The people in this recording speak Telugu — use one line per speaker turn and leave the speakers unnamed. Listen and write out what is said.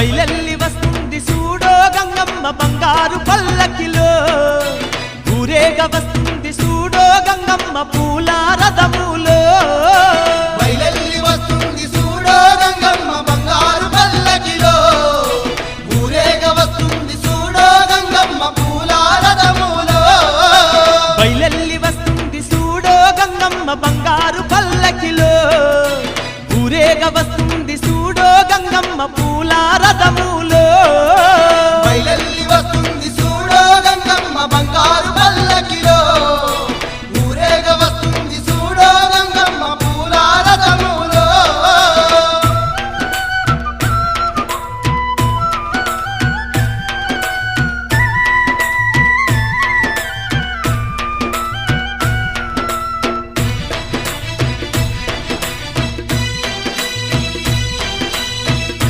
బయలెల్లి వస్తుంది చూడో గంగమ్మ బంగారు పల్లకిలో ఊరేగ వస్తుంది చూడో గంగమ్మ పూల రథములో